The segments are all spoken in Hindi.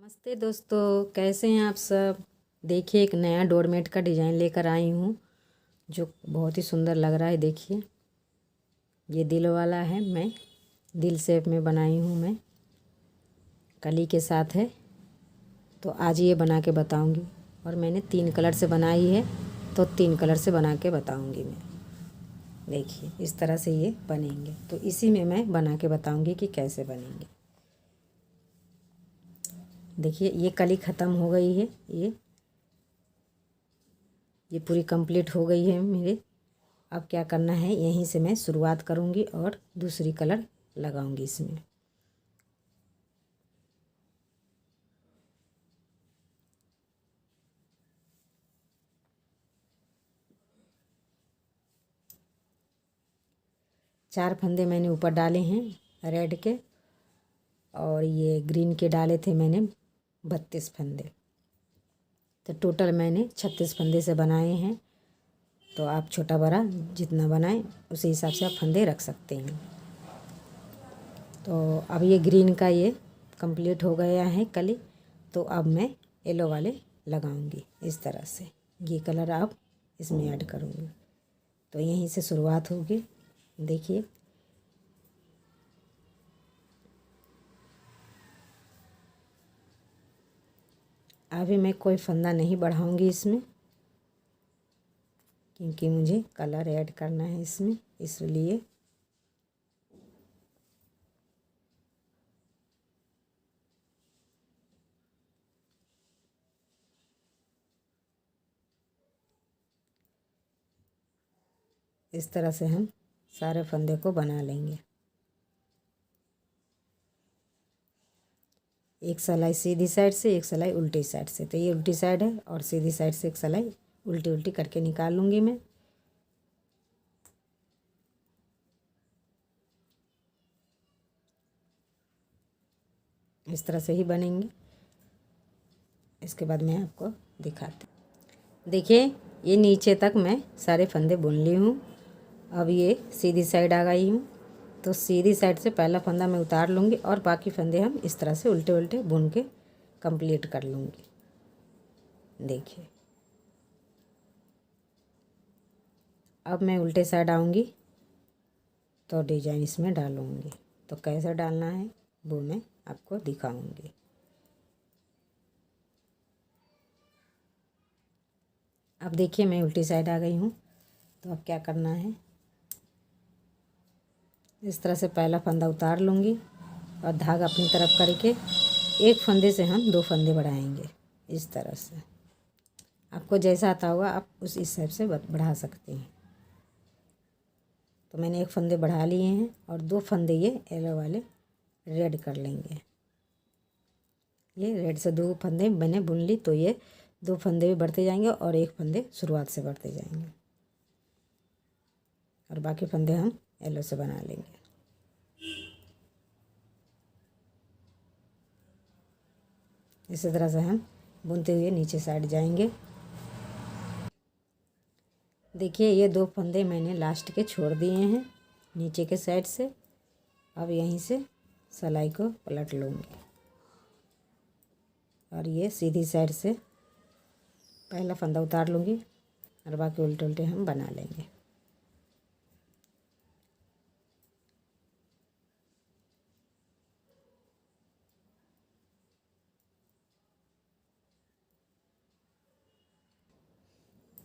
नमस्ते दोस्तों, कैसे हैं आप सब। देखिए, एक नया डोरमेट का डिज़ाइन लेकर आई हूँ जो बहुत ही सुंदर लग रहा है। देखिए, ये दिल वाला है, मैं दिल शेप में बनाई हूँ, मैं कली के साथ है। तो आज ये बना के बताऊँगी, और मैंने 3 कलर से बनाई है, तो 3 कलर से बना के बताऊँगी मैं। देखिए, इस तरह से ये बनेंगे, तो इसी में मैं बना के बताऊँगी कि कैसे बनेंगे। देखिए, ये कली ख़त्म हो गई है, ये पूरी कंप्लीट हो गई है मेरे। अब क्या करना है, यहीं से मैं शुरुआत करूँगी और दूसरी कलर लगाऊंगी इसमें। चार फंदे मैंने ऊपर डाले हैं रेड के, और ये ग्रीन के डाले थे मैंने 32 फंदे। तो टोटल मैंने 36 फंदे से बनाए हैं। तो आप छोटा बड़ा जितना बनाएं उसी हिसाब से आप फंदे रख सकते हैं। तो अब ये ग्रीन का ये कंप्लीट हो गया है कली। तो अब मैं येलो वाले लगाऊंगी इस तरह से। ये कलर आप इसमें ऐड करूँगी। तो यहीं से शुरुआत होगी। देखिए, अभी मैं कोई फंदा नहीं बढ़ाऊंगी इसमें, क्योंकि मुझे कलर ऐड करना है इसमें, इसलिए। इस तरह से हम सारे फंदे को बना लेंगे। एक सिलाई सीधी साइड से, एक सिलाई उल्टी साइड से। तो ये उल्टी साइड है, और सीधी साइड से एक सिलाई उल्टी उल्टी करके निकाल लूँगी मैं। इस तरह से ही बनेंगे। इसके बाद मैं आपको दिखाती हूँ। देखिए, ये नीचे तक मैं सारे फंदे बुन ली हूँ। अब ये सीधी साइड आ गई हूँ। तो सीधी साइड से पहला फंदा मैं उतार लूँगी, और बाकी फंदे हम इस तरह से उल्टे उल्टे बुन के कंप्लीट कर लूँगी। देखिए, अब मैं उल्टे साइड आऊँगी तो डिजाइन इसमें डालूँगी। तो कैसे डालना है वो मैं आपको दिखाऊँगी। अब देखिए, मैं उल्टी साइड आ गई हूँ। तो अब क्या करना है, इस तरह से पहला फंदा उतार लूँगी, और धागा अपनी तरफ करके एक फंदे से हम 2 फंदे बढ़ाएंगे। इस तरह से आपको जैसा आता होगा आप उस हिसाब से बढ़ा सकते हैं। तो मैंने एक फंदे बढ़ा लिए हैं, और 2 फंदे ये येलो वाले रेड कर लेंगे। ये रेड से 2 फंदे मैंने बुन ली, तो ये 2 फंदे भी बढ़ते जाएंगे, और एक फंदे शुरुआत से बढ़ते जाएंगे, और बाकी फंदे हम येलो से बना लेंगे। इसी तरह से हम बुनते हुए नीचे साइड जाएंगे। देखिए, ये 2 फंदे मैंने लास्ट के छोड़ दिए हैं नीचे के साइड से। अब यहीं से सिलाई को पलट लूँगी, और ये सीधी साइड से पहला फंदा उतार लूँगी, और बाकी उल्टे उल्टे हम बना लेंगे।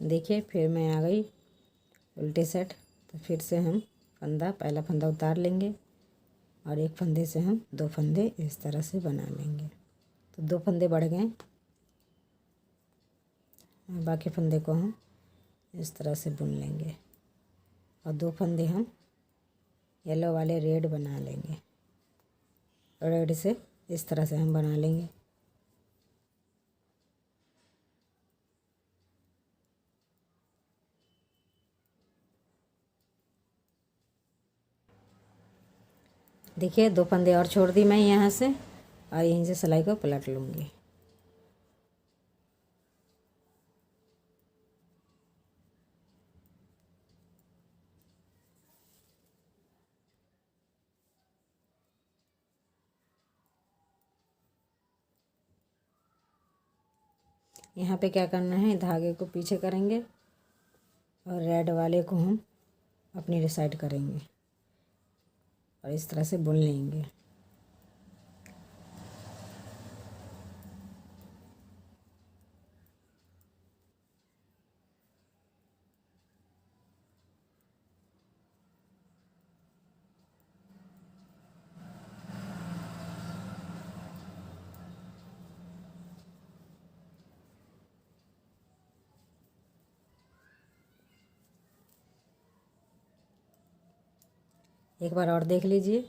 देखिए, फिर मैं आ गई उल्टे साइड। तो फिर से हम पहला फंदा उतार लेंगे, और एक फंदे से हम 2 फंदे इस तरह से बना लेंगे। तो 2 फंदे बढ़ गए, और बाकी फंदे को हम इस तरह से बुन लेंगे, और 2 फंदे हम येलो वाले रेड बना लेंगे। रेड से इस तरह से हम बना लेंगे। देखिए, 2 फंदे और छोड़ दी मैं यहाँ से, और यहीं से सिलाई को पलट लूँगी। यहाँ पे क्या करना है, धागे को पीछे करेंगे और रेड वाले को हम अपनी साइड करेंगे और इस तरह से बुन लेंगे। एक बार और देख लीजिए।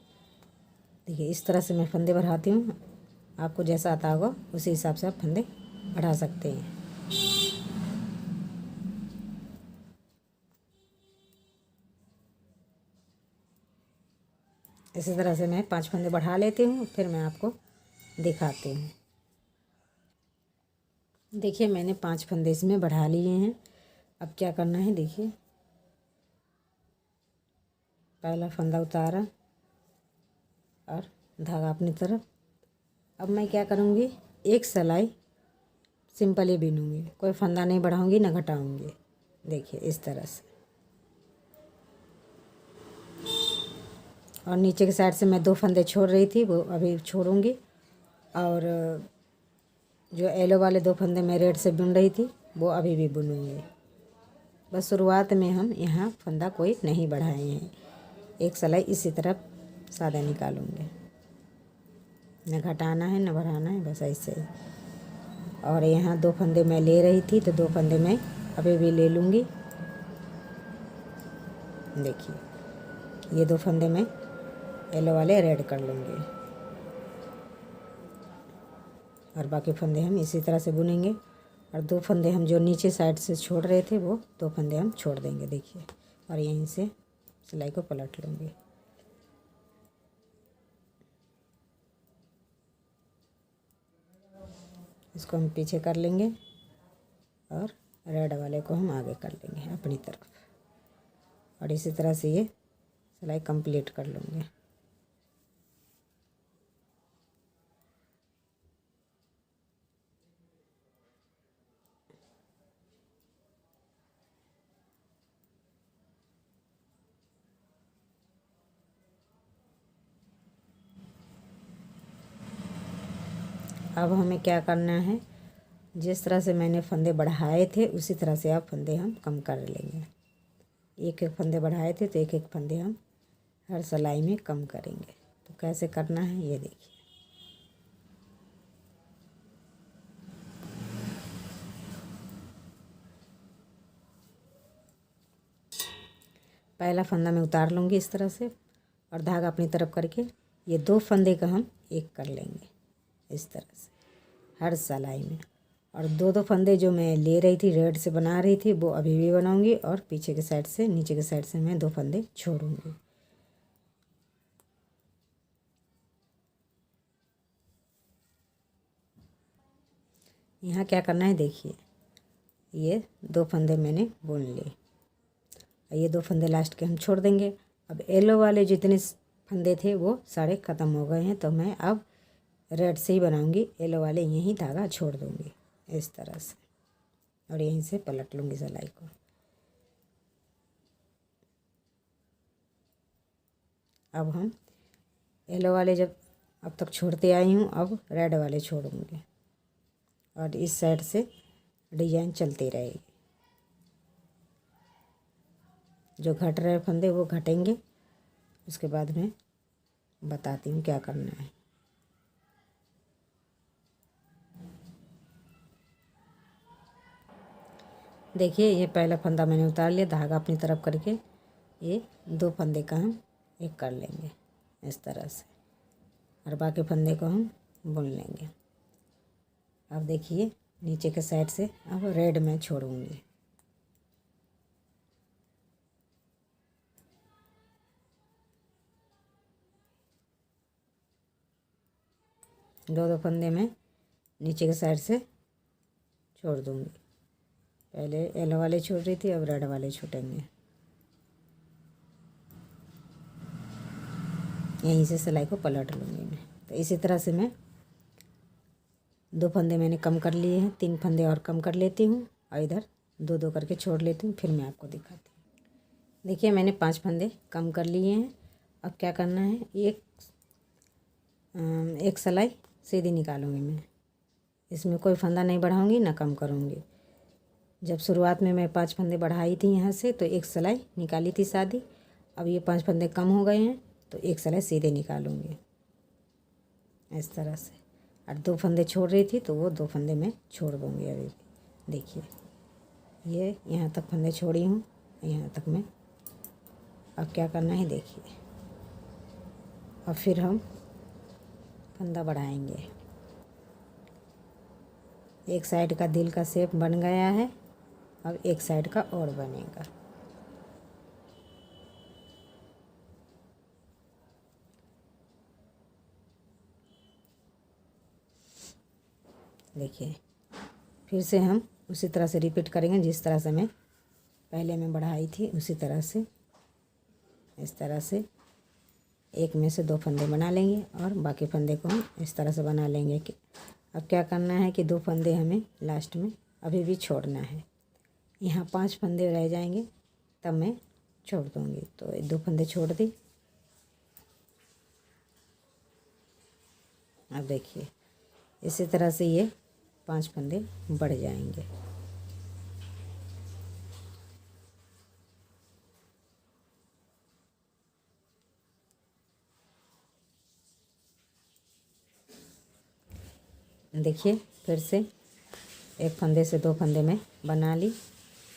देखिए इस तरह से मैं फंदे बढ़ाती हूँ। आपको जैसा आता होगा उसी हिसाब से आप फंदे बढ़ा सकते हैं। इसी तरह से मैं 5 फंदे बढ़ा लेती हूँ, फिर मैं आपको दिखाती हूँ। देखिए मैंने 5 फंदे इसमें बढ़ा लिए हैं। अब क्या करना है, देखिए पहला फंदा उतारा और धागा अपनी तरफ। अब मैं क्या करूँगी, एक सिलाई सिंपल ही बीनूँगी, कोई फंदा नहीं बढ़ाऊँगी ना घटाऊँगी। देखिए इस तरह से। और नीचे की साइड से मैं 2 फंदे छोड़ रही थी, वो अभी छोड़ूंगी। और जो येलो वाले 2 फंदे मैं रेड से बुन रही थी वो अभी भी बुनूंगी। बस शुरुआत में हम यहाँ फंदा कोई नहीं बढ़ाए हैं। एक सिलाई इसी तरफ सादा निकालूंगी, न घटाना है न बढ़ाना है, बस ऐसे ही। और यहाँ 2 फंदे मैं ले रही थी तो 2 फंदे मैं अभी भी ले लूँगी। देखिए ये 2 फंदे मैं येलो वाले रेड कर लूँगी और बाकी फंदे हम इसी तरह से बुनेंगे। और 2 फंदे हम जो नीचे साइड से छोड़ रहे थे वो 2 फंदे हम छोड़ देंगे। देखिए और यहीं से सिलाई को पलट लूँगी। इसको हम पीछे कर लेंगे और रेड वाले को हम आगे कर लेंगे अपनी तरफ। और इसी तरह से ये सिलाई कंप्लीट कर लूँगी। अब हमें क्या करना है, जिस तरह से मैंने फंदे बढ़ाए थे उसी तरह से आप फंदे हम कम कर लेंगे। एक एक फंदे बढ़ाए थे तो एक एक फंदे हम हर सिलाई में कम करेंगे। तो कैसे करना है ये देखिए। पहला फंदा मैं उतार लूँगी इस तरह से और धागा अपनी तरफ करके ये 2 फंदे का हम एक कर लेंगे इस तरह से हर सिलाई में। और 2 फंदे जो मैं ले रही थी रेड से बना रही थी वो अभी भी बनाऊंगी और पीछे के साइड से नीचे के साइड से मैं 2 फंदे छोड़ूंगी। यहाँ क्या करना है, देखिए ये 2 फंदे मैंने बुन लिए। ये 2 फंदे लास्ट के हम छोड़ देंगे। अब येलो वाले जितने फंदे थे वो सारे ख़त्म हो गए हैं, तो मैं अब रेड से ही बनाऊंगी। येलो वाले यहीं धागा छोड़ दूंगी इस तरह से और यहीं से पलट लूँगी सिलाई को। अब हम येलो वाले जब अब तक छोड़ते आई हूँ, अब रेड वाले छोड़ूंगी और इस साइड से डिजाइन चलती रहेगी। जो घट रहे फंदे वो घटेंगे, उसके बाद मैं बताती हूँ क्या करना है। देखिए ये पहला फंदा मैंने उतार लिया, धागा अपनी तरफ करके ये 2 फंदे का हम एक कर लेंगे इस तरह से और बाकी फंदे को हम बुन लेंगे। अब देखिए नीचे के साइड से अब रेड में छोड़ूंगी। 2 फंदे में नीचे के साइड से छोड़ दूंगी। पहले येलो वाले छोड़ रही थी, अब रेड वाले छूटेंगे। यहीं से सिलाई को पलट लूँगी मैं। तो इसी तरह से मैं 2 फंदे मैंने कम कर लिए हैं, 3 फंदे और कम कर लेती हूँ और इधर 2-2 करके छोड़ लेती हूँ, फिर मैं आपको दिखाती हूँ। देखिए मैंने 5 फंदे कम कर लिए हैं। अब क्या करना है, एक सिलाई सीधी निकालूंगी मैं, इसमें कोई फंदा नहीं बढ़ाऊंगी ना कम करूँगी। जब शुरुआत में मैं 5 फंदे बढ़ाई थी यहाँ से तो एक सिलाई निकाली थी सादी, अब ये 5 फंदे कम हो गए हैं तो एक सिलाई सीधे निकालूंगी इस तरह से। और 2 फंदे छोड़ रही थी तो वो 2 फंदे मैं छोड़ दूँगी अभी। देखिए ये यहाँ तक फंदे छोड़ी हूँ, यहाँ तक मैं। अब क्या करना है देखिए, अब फिर हम फंदा बढ़ाएंगे। एक साइड का दिल का शेप बन गया है, अब एक साइड का और बनेगा। देखिए फिर से हम उसी तरह से रिपीट करेंगे, जिस तरह से मैं पहले में बढ़ाई थी उसी तरह से। इस तरह से एक में से 2 फंदे बना लेंगे और बाकी फंदे को हम इस तरह से बना लेंगे। कि अब क्या करना है कि 2 फंदे हमें लास्ट में अभी भी छोड़ना है। यहाँ 5 फंदे रह जाएंगे तब मैं छोड़ दूँगी, तो 2 फंदे छोड़ दी। अब देखिए इसी तरह से ये 5 फंदे बढ़ जाएंगे। देखिए फिर से एक फंदे से 2 फंदे में बना ली,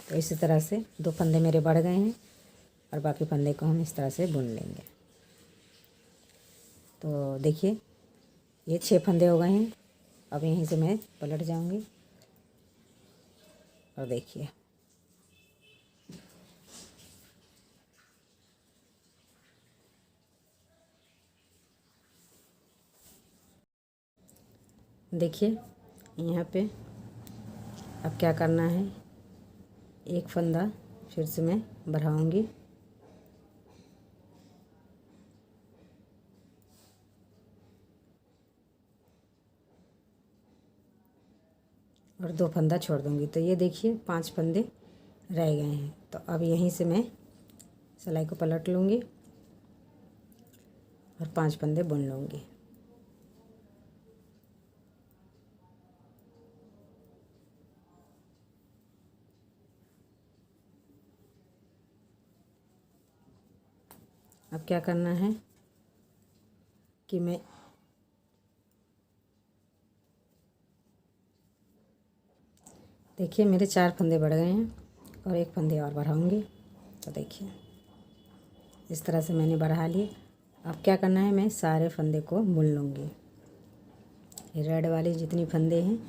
तो इसी तरह से 2 फंदे मेरे बढ़ गए हैं और बाकी फंदे को हम इस तरह से बुन लेंगे। तो देखिए ये 6 फंदे हो गए हैं। अब यहीं से मैं पलट जाऊंगी और देखिए देखिए यहाँ पे अब क्या करना है, एक फंदा फिर से मैं बढ़ाऊंगी और 2 फंदा छोड़ दूंगी। तो ये देखिए 5 फंदे रह गए हैं। तो अब यहीं से मैं सिलाई को पलट लूँगी और 5 फंदे बुन लूँगी। अब क्या करना है कि मैं देखिए मेरे 4 फंदे बढ़ गए हैं और एक फंदे और बढ़ाऊंगी। तो देखिए इस तरह से मैंने बढ़ा लिए। अब क्या करना है, मैं सारे फंदे को बुन लूँगी। रेड वाली जितनी फंदे हैं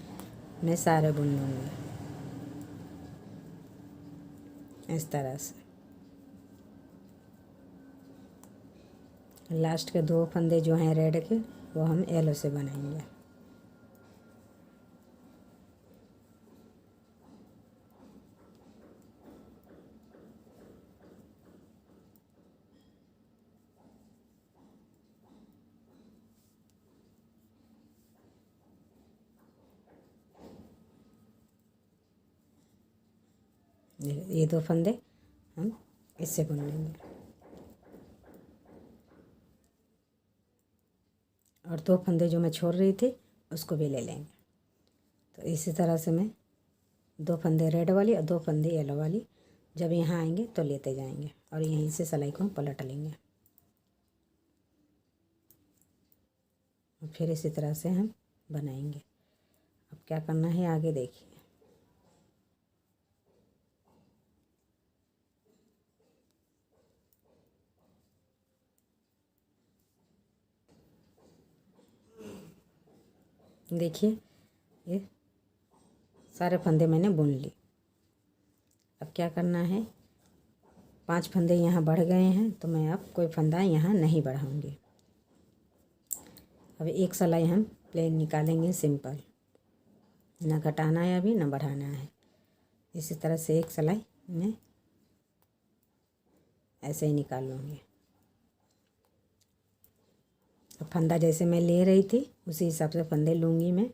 मैं सारे बुन लूँगी इस तरह से। लास्ट के 2 फंदे जो हैं रेड के वो हम येलो से बनाएंगे। ये 2 फंदे हम इससे बुन लेंगे और 2 फंदे जो मैं छोड़ रही थी उसको भी ले लेंगे। तो इसी तरह से मैं 2 फंदे रेड वाली और 2 फंदे येलो वाली जब यहाँ आएंगे तो लेते जाएंगे और यहीं से सिलाई को हम पलट लेंगे। और फिर इसी तरह से हम बनाएंगे। अब क्या करना है आगे देखिए। देखिए ये सारे फंदे मैंने बुन ली। अब क्या करना है, 5 फंदे यहाँ बढ़ गए हैं तो मैं अब कोई फंदा यहाँ नहीं बढ़ाऊँगी। अब एक सिलाई हम प्लेन निकालेंगे सिंपल, ना घटाना है अभी ना बढ़ाना है। इसी तरह से एक सिलाई मैं ऐसे ही निकाल लूँगी। अब फंदा जैसे मैं ले रही थी उसी हिसाब से फंदे लूँगी मैं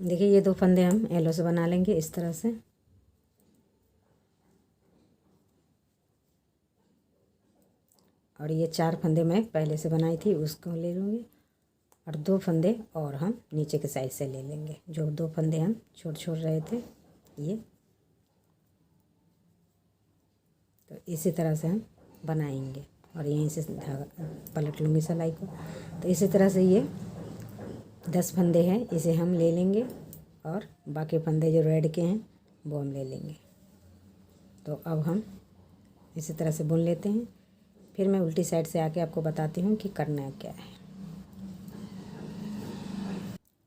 देखिए ये 2 फंदे हम येलो से बना लेंगे इस तरह से। और ये 4 फंदे मैं पहले से बनाई थी उसको ले लूँगी, और 2 फंदे और हम नीचे के साइड से ले लेंगे। जो 2 फंदे हम छोड़ रहे थे ये, तो इसी तरह से हम बनाएंगे। और यहीं से धागा पलट लूँगी सिलाई को। तो इसी तरह से ये 10 फंदे हैं, इसे हम ले लेंगे, और बाकी फंदे जो रेड के हैं वो हम ले लेंगे। तो अब हम इसी तरह से बुन लेते हैं। फिर मैं उल्टी साइड से आके आपको बताती हूँ कि करना क्या है।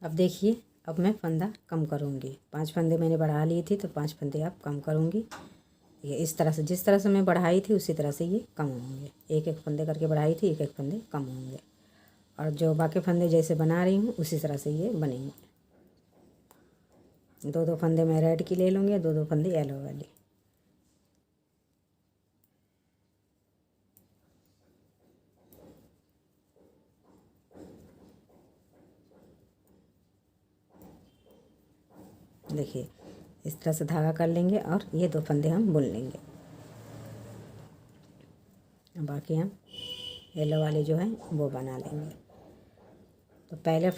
अब देखिए, अब मैं फंदा कम करूँगी। 5 फंदे मैंने बढ़ा लिए थी, तो 5 फंदे अब कम करूँगी। ये इस तरह से, जिस तरह से मैं बढ़ाई थी उसी तरह से ये कम होंगे। एक एक फंदे करके बढ़ाई थी, एक एक फंदे कम होंगे। और जो बाकी फंदे जैसे बना रही हूँ उसी तरह से ये बनेंगे। 2 फंदे मैं रेड की ले लूँगी, 2 फंदे येलो वाली। देखिए इस तरह से धागा कर लेंगे, और ये 2 फंदे हम बुन लेंगे। बाकी हम येलो वाले जो हैं वो बना लेंगे। तो पहले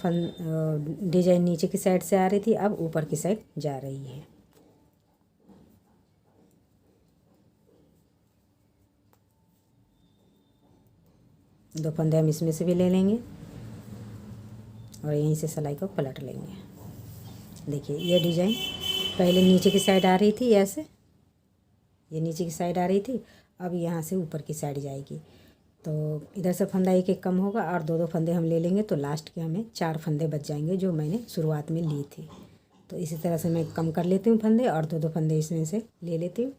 डिजाइन नीचे की साइड से आ रही थी, अब ऊपर की साइड जा रही है। दो फंदे हम इसमें से भी ले लेंगे, और यहीं से सिलाई को पलट लेंगे। देखिए ये डिजाइन पहले नीचे की साइड आ रही थी, ऐसे ये नीचे की साइड आ रही थी, अब यहाँ से ऊपर की साइड जाएगी। तो इधर से फंदा एक एक कम होगा, और 2 फंदे हम ले लेंगे, तो लास्ट के हमें 4 फंदे बच जाएंगे जो मैंने शुरुआत में ली थी। तो इसी तरह से मैं कम कर लेती हूँ फंदे, और 2 फंदे इसमें से ले लेती हूँ,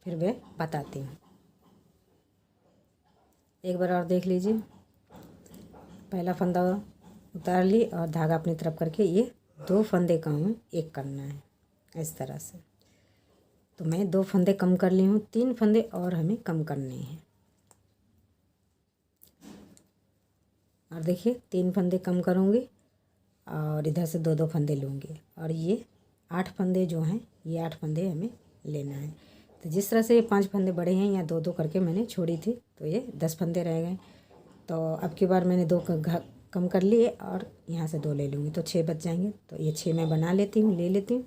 फिर मैं बताती हूँ। एक बार और देख लीजिए। पहला फंदा उतार ली और धागा अपनी तरफ करके ये 2 फंदे का हमें एक करना है इस तरह से। तो मैं 2 फंदे कम कर ली हूँ, 3 फंदे और हमें कम करने हैं। और देखिए 3 फंदे कम करूँगी, और इधर से 2 फंदे लूँगी, और ये 8 फंदे जो हैं, ये 8 फंदे हमें लेना है। तो जिस तरह से ये 5 फंदे बड़े हैं, या 2 करके मैंने छोड़ी थी, तो ये 10 फंदे रह गए। तो अब की बार मैंने 2 कम कर लिए, और यहाँ से 2 ले लूँगी, तो 6 बच जाएंगे। तो ये 6 मैं बना लेती हूँ, ले लेती हूँ,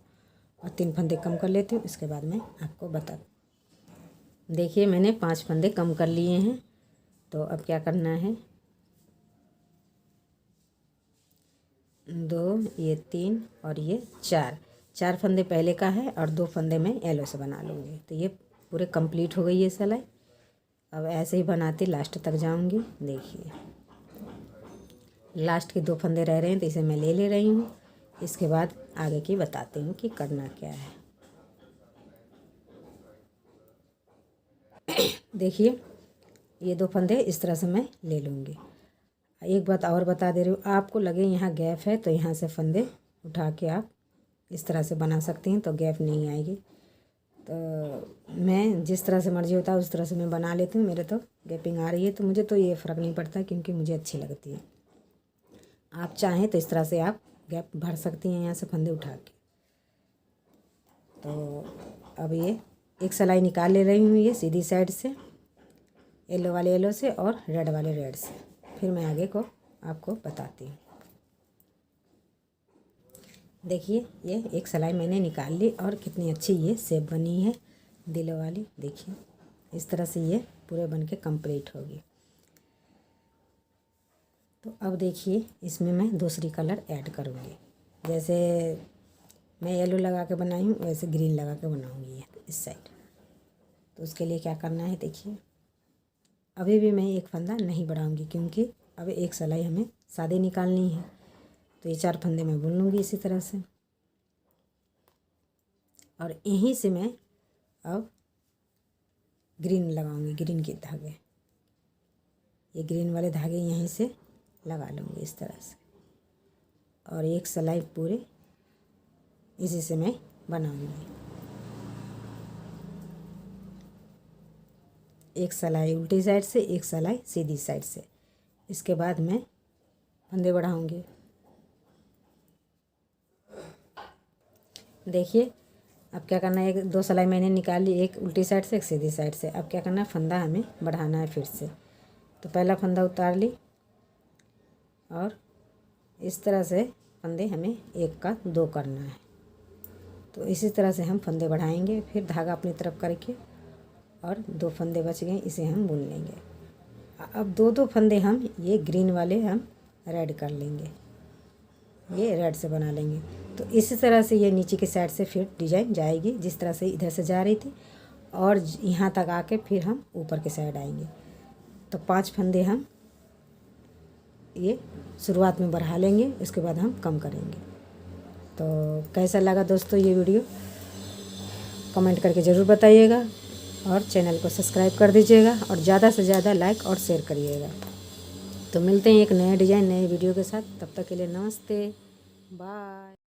और 3 फंदे कम कर लेती हूँ। इसके बाद मैं आपको बता, देखिए मैंने 5 फंदे कम कर लिए हैं। तो अब क्या करना है, 2, ये 3 और ये 4 फंदे पहले का है, और 2 फंदे मैं येलो से बना लूँगी। तो ये पूरे कंप्लीट हो गई है सिलाई। अब ऐसे ही बनाती लास्ट तक जाऊँगी। देखिए लास्ट के 2 फंदे रह रहे हैं, तो इसे मैं ले रही हूँ। इसके बाद आगे की बताती हूँ कि करना क्या है। देखिए ये 2 फंदे इस तरह से मैं ले लूँगी। एक बात और बता दे रही हूँ, आपको लगे यहाँ गैप है तो यहाँ से फंदे उठा के आप इस तरह से बना सकती हैं, तो गैप नहीं आएगी। तो मैं जिस तरह से मर्ज़ी होता है उस तरह से मैं बना लेती हूँ। मेरे तो गैपिंग आ रही है, तो मुझे तो ये फ़र्क नहीं पड़ता, क्योंकि मुझे अच्छी लगती है। आप चाहें तो इस तरह से आप गैप भर सकती हैं यहाँ से फंदे उठा के। तो अब ये एक सिलाई निकाल ले रही हूँ, ये सीधी साइड से, येलो वाले येलो से और रेड वाले रेड से। फिर मैं आगे को आपको बताती हूँ। देखिए ये एक सिलाई मैंने निकाल ली, और कितनी अच्छी ये शेप बनी है दिलों वाली। देखिए इस तरह से ये पूरे बन के कंप्लीट होगी। तो अब देखिए इसमें मैं दूसरी कलर ऐड करूँगी। जैसे मैं येलो लगा के बनाई हूँ, वैसे ग्रीन लगा के बनाऊँगी ये इस साइड। तो उसके लिए क्या करना है, देखिए अभी भी मैं एक फंदा नहीं बढ़ाऊँगी, क्योंकि अब एक सिलाई हमें सादी निकालनी है। तो ये 4 फंदे मैं बुन लूँगी इसी तरह से, और यहीं से मैं अब ग्रीन लगाऊंगी, ग्रीन के धागे, ये ग्रीन वाले धागे यहीं से लगा लूँगी इस तरह से, और एक सिलाई पूरे इसी से मैं बनाऊंगी। एक सिलाई उल्टी साइड से, एक सिलाई सीधी साइड से। इसके बाद मैं फंदे बढ़ाऊंगी। देखिए अब क्या करना है, एक 2 सिलाई मैंने निकाली, एक उल्टी साइड से एक सीधी साइड से। अब क्या करना है, फंदा हमें बढ़ाना है फिर से। तो पहला फंदा उतार ली और इस तरह से फंदे हमें 1 का 2 करना है। तो इसी तरह से हम फंदे बढ़ाएंगे, फिर धागा अपनी तरफ करके और 2 फंदे बच गए, इसे हम बुन लेंगे। अब 2-2 फंदे हम ये ग्रीन वाले हम रेड कर लेंगे, ये रेड से बना लेंगे। तो इसी तरह से ये नीचे की साइड से फिर डिजाइन जाएगी, जिस तरह से इधर से जा रही थी और यहाँ तक आके फिर हम ऊपर की साइड आएंगे। तो 5 फंदे हम ये शुरुआत में बढ़ा लेंगे, उसके बाद हम कम करेंगे। तो कैसा लगा दोस्तों ये वीडियो, कमेंट करके ज़रूर बताइएगा और चैनल को सब्सक्राइब कर दीजिएगा और ज़्यादा से ज़्यादा लाइक और शेयर करिएगा। तो मिलते हैं एक नए डिज़ाइन नए वीडियो के साथ, तब तक के लिए नमस्ते, बाय।